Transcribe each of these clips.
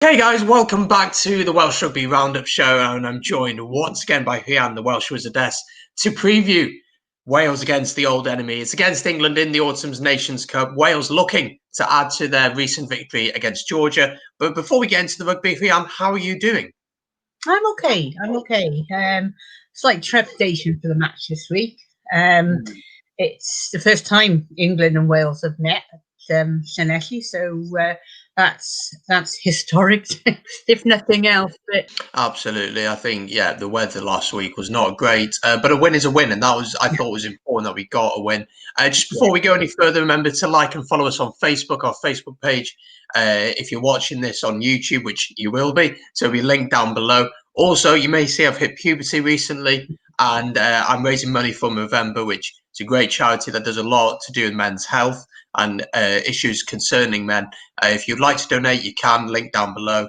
Hey guys, welcome back to the Welsh Rugby Roundup Show, and I'm joined once again by Rhian, the Welsh Wizardess, to preview Wales against the old enemy. It's against England in the Autumn's Nations Cup. Wales looking to add to their recent victory against Georgia. But before we get into the rugby, Rhian, how are you doing? I'm okay. Slight trepidation for the match this week. It's the first time England and Wales have met at Llanelli, so that's historic, if nothing else. But Absolutely. I think, the weather last week was not great, but a win is a win, and I thought was important that we got a win. Just before we go any further, remember to like and follow us on Facebook, our Facebook page. If you're watching this on YouTube, which you will be, so it'll be linked down below. Also, you may see I've hit puberty recently, and I'm raising money for Movember, which is a great charity that does a lot to do with men's health and issues concerning men. If you'd like to donate, you can, link down below.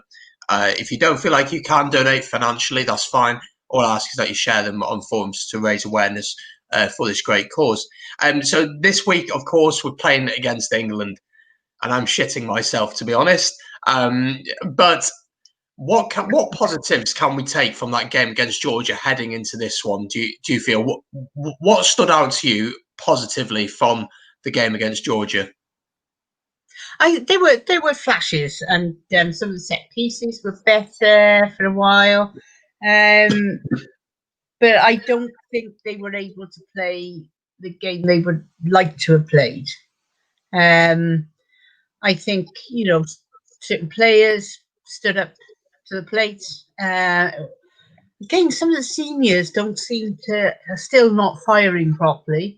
If you don't feel like you can donate financially, that's fine. All I ask is that you share them on forums to raise awareness for this great cause. So this week, of course, we're playing against England, and I'm shitting myself, to be honest. But what positives can we take from that game against Georgia heading into this one? Do you feel what stood out to you positively from the game against Georgia? there were flashes, and some of the set pieces were better for a while. But I don't think they were able to play the game they would like to have played. I think certain players stood up to the plate. Again, some of the seniors don't seem to are still not firing properly.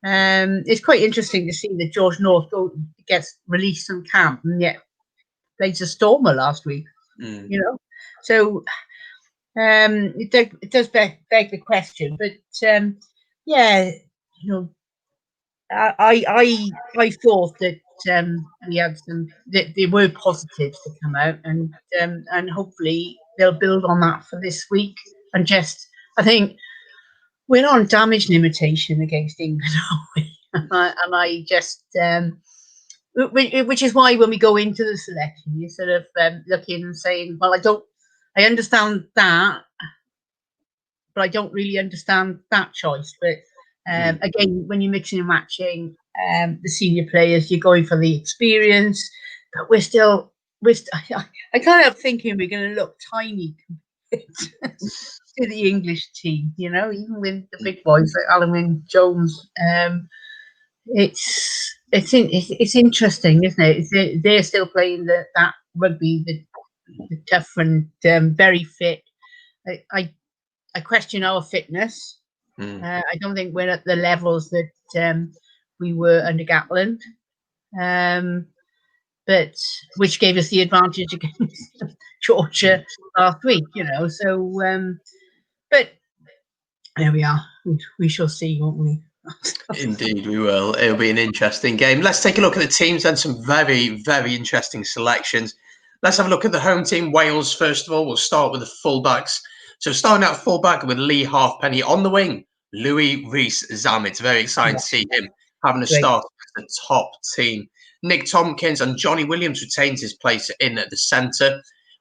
It's quite interesting to see that George North gets released from camp and yet plays a Stormer last week. So it does beg the question. But I thought that we had that there were positives to come out, and hopefully they'll build on that for this week. And I think we're on damage limitation against England, aren't we? and I just which is why when we go into the selection, you're sort of looking and saying, well, I understand that, but I don't really understand that choice. But again, when you're mixing and matching the senior players, you're going for the experience, but I kind of thinking we're going to look tiny compared to the English team, even with the big boys like Alan Jones. It's interesting, isn't it? They're still playing that rugby, the tough and very fit. I question our fitness. I don't think we're at the levels that we were under Gatland, but which gave us the advantage against Georgia last week. So, but there we are. We shall see, won't we? Indeed, we will. It'll be an interesting game. Let's take a look at the teams and some very, very interesting selections. Let's have a look at the home team, Wales, first of all. We'll start with the fullbacks. So starting out fullback with Lee Halfpenny on the wing, Louis Rees-Zammit. Very exciting to see him having a start at the top team. Nick Tompkins and Johnny Williams retains his place in the centre,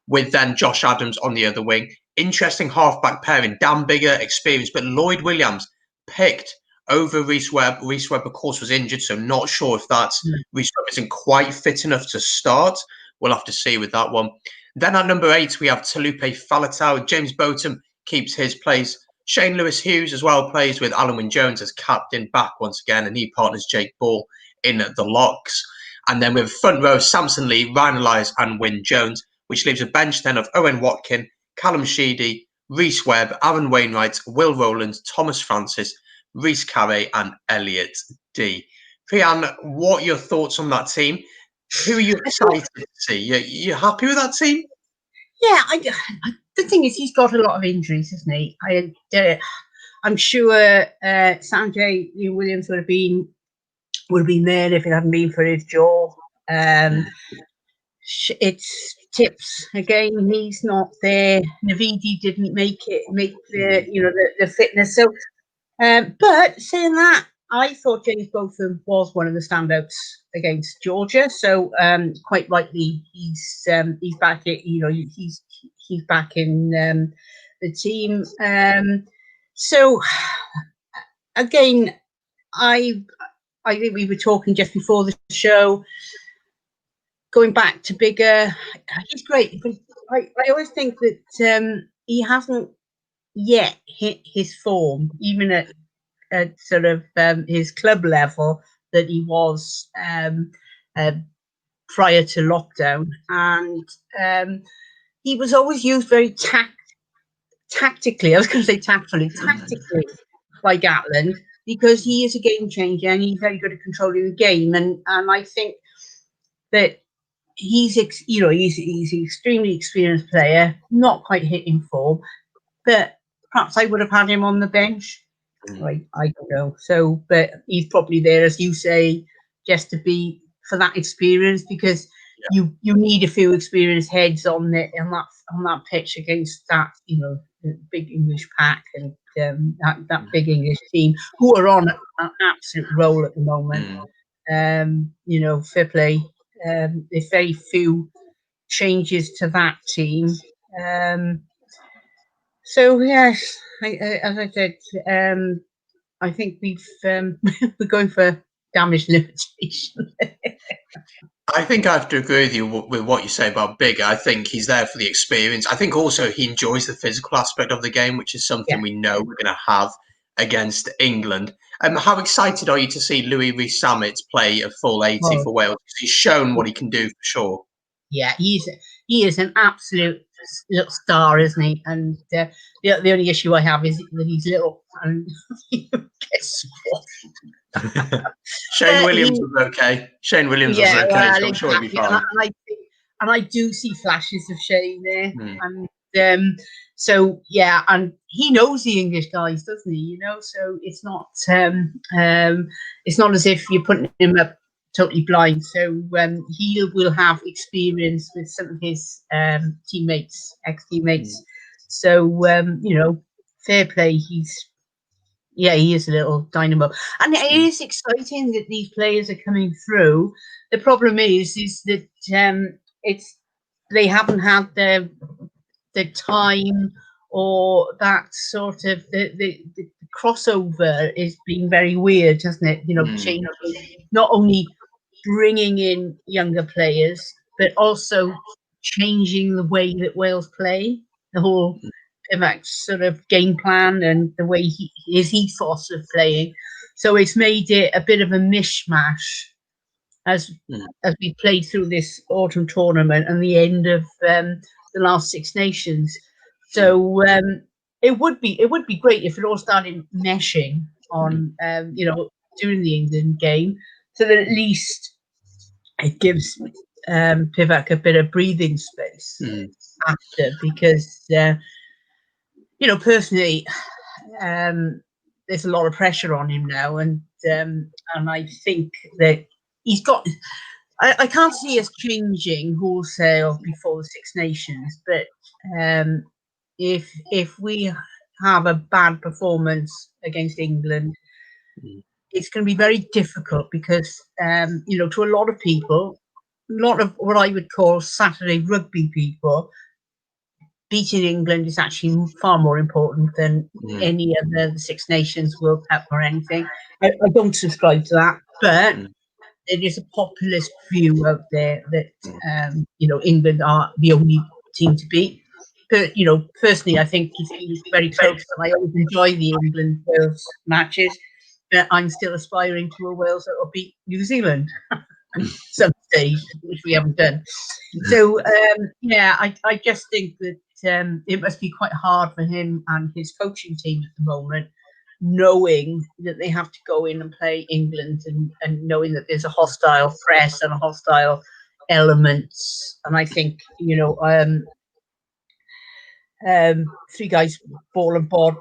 with then Josh Adams on the other wing. Interesting halfback pairing. Dan Bigger, experienced, but Lloyd Williams picked over Rhys Webb. Rhys Webb, of course, was injured, so not sure if Rhys Webb isn't quite fit enough to start. We'll have to see with that one. Then at number 8, we have Talupe Faletau. James Botham keeps his place. Shane Lewis-Hughes as well plays with Alan Wynne-Jones as captain back once again, and he partners Jake Ball in the locks. And then we have front row Samson Lee, Ryan Elias and Wynne-Jones, which leaves a bench then of Owen Watkin, Callum Sheedy, Rhys Webb, Aaron Wainwright, Will Rowland, Thomas Francis, Rhys Carre and Elliot D. Rhian, what are your thoughts on that team? Who are you excited to see? You happy with that team? Yeah, the thing is, he's got a lot of injuries, hasn't he? I'm sure Sanjay Williams would have been there if it hadn't been for his jaw. It's Tips again. He's not there. Navidi didn't make the fitness. So, but saying that, I thought James Botham was one of the standouts against Georgia. So quite rightly, he's back. He's back in the team. So again, I think we were talking just before the show. Going back to Bigger, he's great, but I always think that he hasn't yet hit his form, even at sort of his club level that he was prior to lockdown, and he was always used very tactically. I was going to say tactfully by Gatland, because he is a game changer and he's very good at controlling the game, and I think that he's an extremely experienced player, not quite hitting form, but perhaps I would have had him on the bench. I don't know. So, but he's probably there, as you say, just to be for that experience, because you need a few experienced heads on that pitch against that big English pack and that big English team who are on an absolute roll at the moment. Fair play. There's very few changes to that team. So yes, as I said, I think we're going for damage limitation. I think I have to agree with you with what you say about Bigger. I think he's there for the experience. I think also he enjoys the physical aspect of the game, which is something we know we're going to have against England. How excited are you to see Louis Rees-Zammit play a full 80 for Wales? He's shown what he can do for sure. Yeah, he is an absolute little star, isn't he? And the only issue I have is that he's little and he gets squashed. Shane Williams was okay. Shane Williams was okay, well, so I'm sure he'll be fine. And I do see flashes of Shane there. And so yeah, and he knows the English guys, doesn't he? So it's not as if you're putting him up totally blind. So he will have experience with some of his ex-teammates. So fair play. He is a little dynamo, and it is exciting that these players are coming through. The problem is that they haven't had the time or that sort of the crossover is being very weird, hasn't it? Changing, not only bringing in younger players, but also changing the way that Wales play. The whole sort of game plan and the way his ethos of playing. So it's made it a bit of a mishmash as we played through this autumn tournament and the end of the last Six Nations. So it would be great if it all started meshing on during the England game, so that at least it gives Pivac a bit of breathing space after, because personally, there's a lot of pressure on him now, and I think that he's got. I can't see us changing wholesale before the Six Nations, but if we have a bad performance against England, it's going to be very difficult, because to a lot of people, a lot of what I would call Saturday rugby people, beating England is actually far more important than any of the Six Nations World Cup or anything. I don't subscribe to that, but there is a populist view out there that England are the only team to beat. But personally, I think he's very close, and I always enjoy the England-Wales matches. But I'm still aspiring to a Wales that will beat New Zealand some stage, which we haven't done. So I just think that it must be quite hard for him and his coaching team at the moment, knowing that they have to go in and play England, and knowing that there's a hostile press and a hostile elements. And I think Three Guys Ball and Bod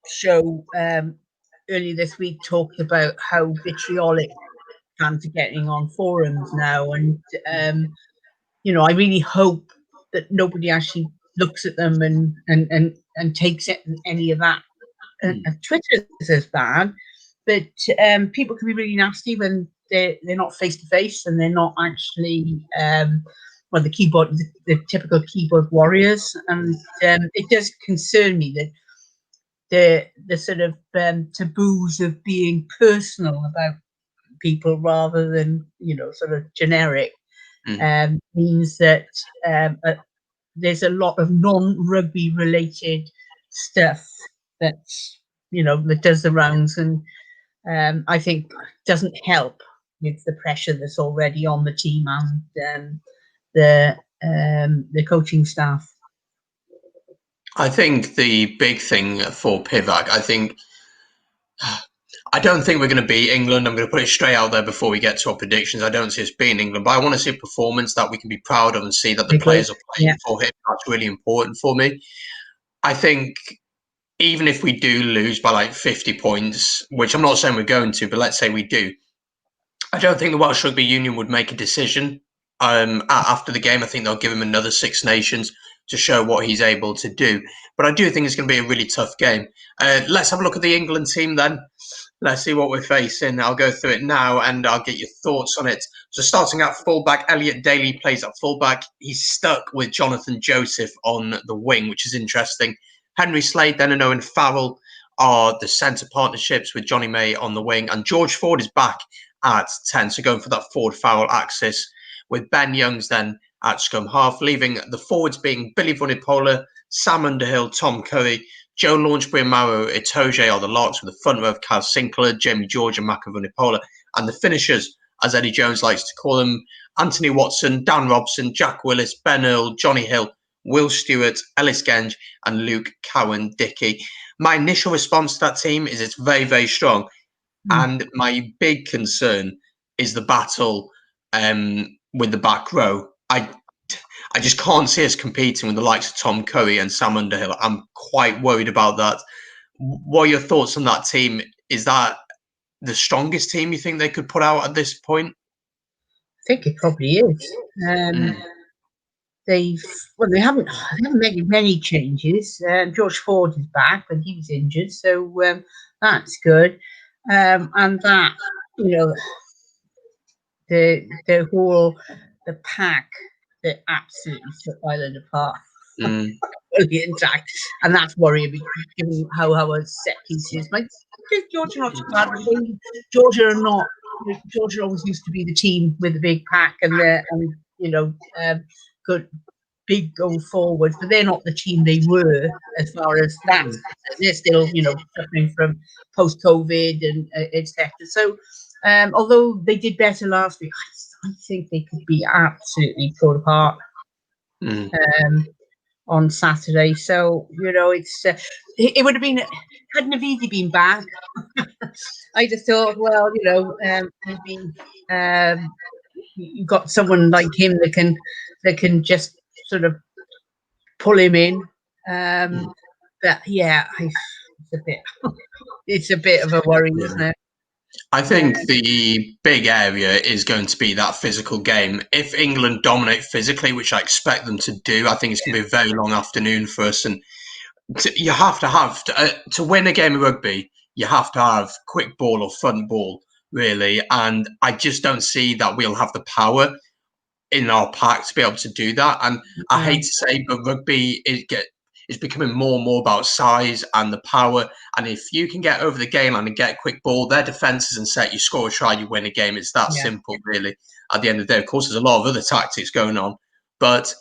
show earlier this week talked about how vitriolic fans are getting on forums now, and I really hope that nobody actually looks at them and takes it any of that. Twitter is as bad, people can be really nasty when they're not face to face and they're not actually the typical keyboard warriors, and it does concern me that the sort of taboos of being personal about people rather than sort of generic means that there's a lot of non-rugby related stuff that's that does the rounds, and I think doesn't help with the pressure that's already on the team and the coaching staff. I think the big thing for Pivac, I don't think we're going to beat England. I'm going to put it straight out there before we get to our predictions. I don't see us beating England, but I want to see a performance that we can be proud of and see that the players are playing for him. That's really important for me. I think even if we do lose by like 50 points, which I'm not saying we're going to, but let's say we do, I don't think the Welsh Rugby Union would make a decision after the game. I think they'll give him another Six Nations to show what he's able to do. But I do think it's going to be a really tough game. Let's have a look at the England team then. Let's see what we're facing. I'll go through it now and I'll get your thoughts on it. So starting at fullback, Elliot Daly plays at fullback. He's stuck with Jonathan Joseph on the wing, which is interesting. Henry Slade then and Owen Farrell are the centre partnerships with Johnny May on the wing. And George Ford is back at 10. So going for that Ford-Farrell axis with Ben Youngs then at scrum half, leaving the forwards being Billy Vunipola, Sam Underhill, Tom Curry, Joe Launchbury and Mauro Itoje are the locks, with the front row of Kaz Sinclair, Jamie George and Maka Vunipola. And the finishers, as Eddie Jones likes to call them, Anthony Watson, Dan Robson, Jack Willis, Ben Earl, Johnny Hill, Will Stewart, Ellis Genge and Luke Cowan-Dickey. My initial response to that team is it's very, very strong. And my big concern is the battle with the back row. I just can't see us competing with the likes of Tom Curry and Sam Underhill. I'm quite worried about that. What are your thoughts on that team? Is that the strongest team you think they could put out at this point? I think it probably is. They haven't made many changes. George Ford is back, but he was injured, so that's good. And that the pack that absolutely took Ireland apart. Intact, and that's worrying me given how our set pieces. Like Georgia not too bad. Georgia are not. Georgia always used to be the team with the big pack and good big going forward, but they're not the team they were as far as that. They're still suffering from post COVID and etc. So although they did better last week, I think they could be absolutely pulled apart. On Saturday, so it's it would have been hadn't Navidi been back. I just thought, well, maybe you got someone like him that can just sort of pull him in. But yeah, it's a bit of a worry, isn't it? I think the big area is going to be that physical game. If England dominate physically, which I expect them to do, I think it's going to be a very long afternoon for us. And you have to win a game of rugby, you have to have quick ball or front ball, really. And I just don't see that we'll have the power in our pack to be able to do that. And I hate to say, but rugby is becoming more and more about size and the power. And if you can get over the game line and get a quick ball, their defence isn't set. You score a try, you win a game. It's that simple, really. At the end of the day, of course, there's a lot of other tactics going on, but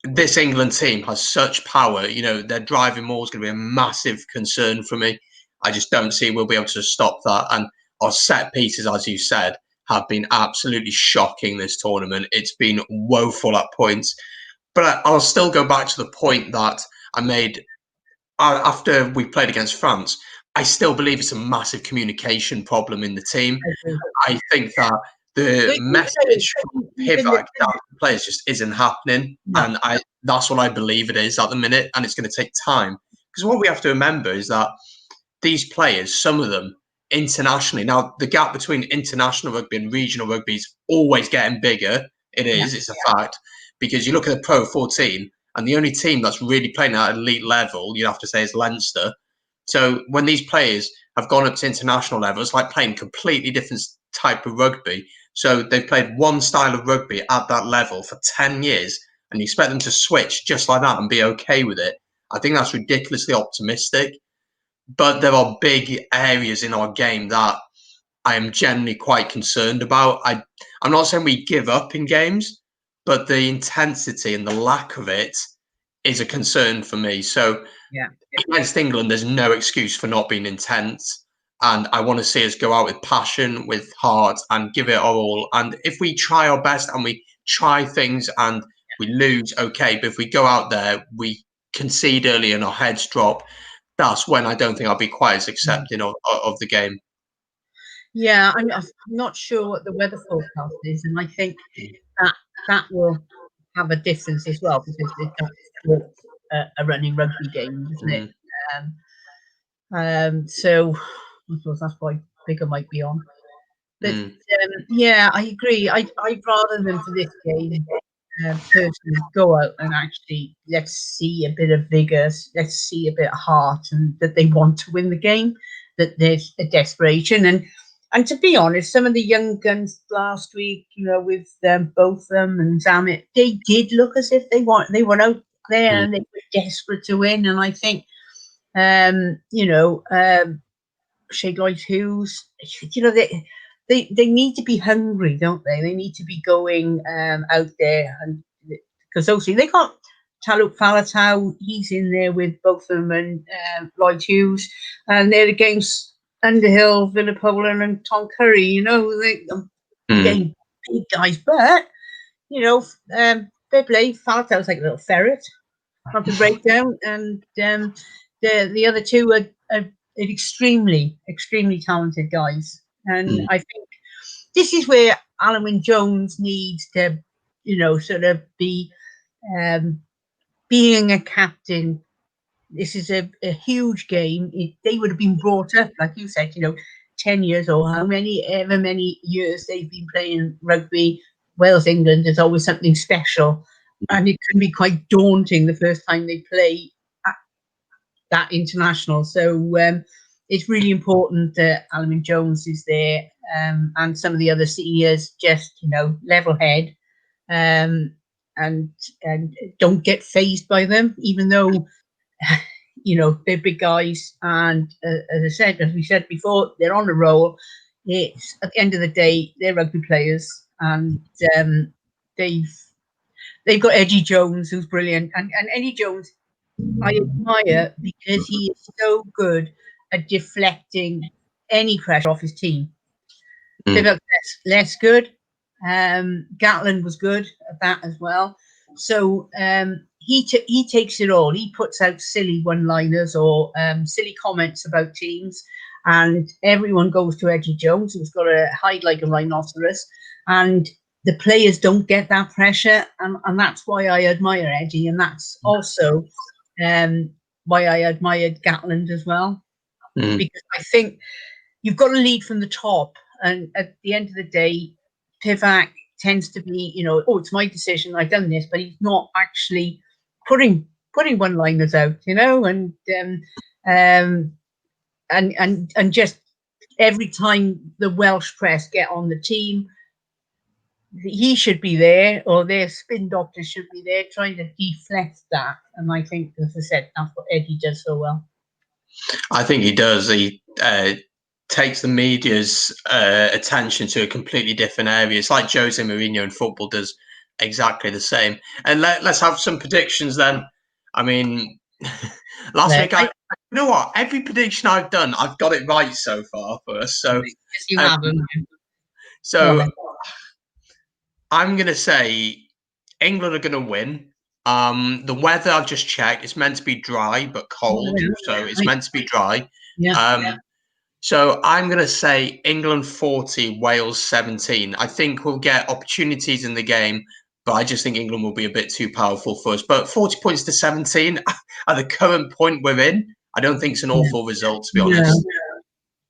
this England team has such power. Their driving maul is going to be a massive concern for me. I just don't see we'll be able to stop that. And our set pieces, as you said, have been absolutely shocking this tournament. It's been woeful at points. But I'll still go back to the point that I made after we played against France. I still believe it's a massive communication problem in the team. I think that the message from Pivac down to the players just isn't happening. And that's what I believe it is at the minute. And it's going to take time. Because what we have to remember is that these players, some of them, internationally, now the gap between international rugby and regional rugby is always getting bigger. It is, it's a fact. Because you look at the Pro 14, and the only team that's really playing at elite level, you'd have to say, is Leinster. So when these players have gone up to international level, it's like playing completely different type of rugby. So they've played one style of rugby at that level for 10 years, and you expect them to switch just like that and be okay with it. I think that's ridiculously optimistic. But there are big areas in our game that I am generally quite concerned about. I'm not saying we give up in games, but the intensity and the lack of it is a concern for me. So Yeah. against England, there's no excuse for not being intense. And I want to see us go out with passion, with heart, and give it our all. And if we try our best and we try things and we lose, okay. But if we go out there, we concede early and our heads drop, that's when I don't think I'll be quite as accepting of the game. Yeah, I'm not sure what the weather forecast is, and I think that will have a difference as well, because that's a running rugby game, isn't it? So I suppose that's why Bigger might be on. But yeah, I agree. I'd rather than for this game, personally, go out and actually let's see a bit of vigor, let's see a bit of heart, and that they want to win the game, that there's a desperation. And to be honest, some of the young guns last week, with both them and Zamet, they did look as if they were out there and they were desperate to win. And I think, Shea Lloyd Hughes, they need to be hungry, don't they? They need to be going out there, and because obviously they got Taluk Falatau, he's in there with both of them, and Lloyd Hughes, and they're against Underhill, Villapolan, and Tom Curry. They're getting big guys, but they play. Falatau's like a little ferret, not to break down, and the other two are extremely, extremely talented guys. And I think this is where Alan Wynne-Jones needs to, sort of be being a captain. This is a huge game. They would have been brought up, like you said, 10 years or ever many years they've been playing rugby. Wales, England is always something special. And it can be quite daunting the first time they play at that international. So it's really important that Alan Wynne-Jones is there, and some of the other seniors just, level head, and don't get phased by them, even though, they're big guys. And as we said before, they're on a roll. It's at the end of the day, they're rugby players, and they've got Eddie Jones, who's brilliant, and Eddie Jones I admire because he is so good at deflecting any pressure off his team. Fullback less good. Gatland was good at that as well. So he takes it all. He puts out silly one-liners or silly comments about teams, and everyone goes to Eddie Jones, who's got to hide like a rhinoceros, and the players don't get that pressure, and that's why I admire Eddie, and that's also why I admired Gatland as well, because I think you've got to lead from the top, and at the end of the day, Pivac tends to be, it's my decision, I've done this, but he's not actually putting one-liners out, and just every time the Welsh press get on the team, he should be there, or their spin doctor should be there trying to deflect that. And I think, as I said, that's what Eddie does so well. I think he does. He takes the media's attention to a completely different area. It's like Jose Mourinho in football does exactly the same. And let's have some predictions then. I mean, last week, you know what? Every prediction I've done, I've got it right so far for us. So, yes, you haven't. So I'm going to say England are going to win. The weather I've just checked, it's meant to be dry but cold, so it's meant to be dry. So I'm going to say England 40, Wales 17. I think we'll get opportunities in the game, but I just think England will be a bit too powerful for us. But 40 points to 17 at the current point we're in, I don't think it's an awful result, to be honest.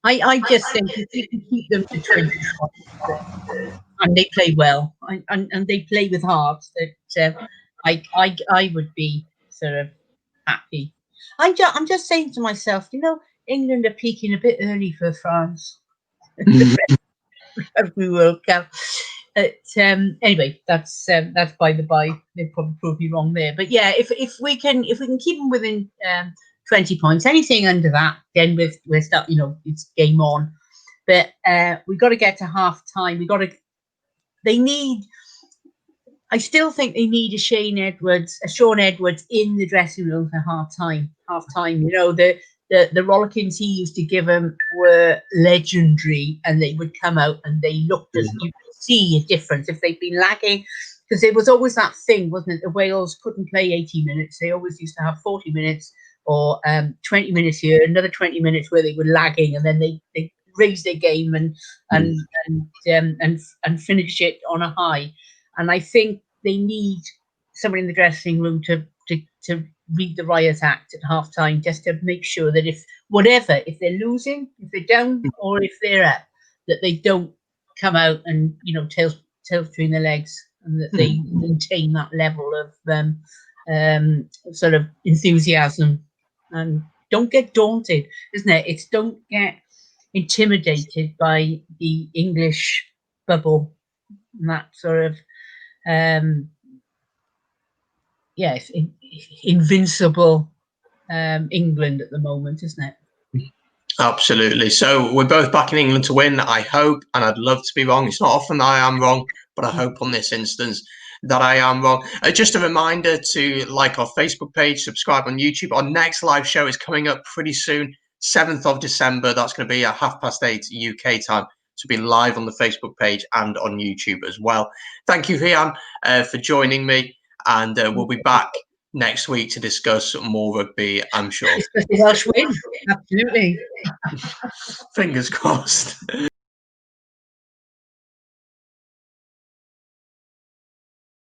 I just think if you can keep them to 20 points, and they play well, and they play with heart, that I would be sort of happy. I'm just saying to myself, England are peaking a bit early for France. Rugby World Cup. Anyway, that's by the by. They probably proved me wrong there, but yeah, if we can keep them within 20 points, anything under that, then we're start. It's game on. But we've got to get to half time. They need. I still think they need a Sean Edwards in the dressing room for half time. The rollickings he used to give them were legendary, and they would come out and they looked as you could see a difference if they'd been lagging, because there was always that thing, wasn't it? The Wales couldn't play 80 minutes. They always used to have 40 minutes or 20 minutes here, another 20 minutes where they were lagging, and then they raise their game and finish it on a high. And I think they need someone in the dressing room to read the riot act at half time, just to make sure that if they're losing, if they're down, or if they're up, that they don't come out and tails between their legs, and that they maintain that level of sort of enthusiasm, and don't get daunted, isn't it? It's don't get intimidated by the English bubble and that sort of invincible England at the moment, isn't it? Absolutely. So we're both backing England to win, I hope, and I'd love to be wrong. It's not often that I am wrong, but I hope on this instance that I am wrong. Just a reminder to like our Facebook page, subscribe on YouTube. Our next live show is coming up pretty soon, 7th of December. That's going to be at 8:30 UK time. To be live on the Facebook page and on YouTube as well. Thank you, Rhian, for joining me, and we'll be back next week to discuss more rugby, I'm sure. The Welsh win, absolutely. Fingers crossed.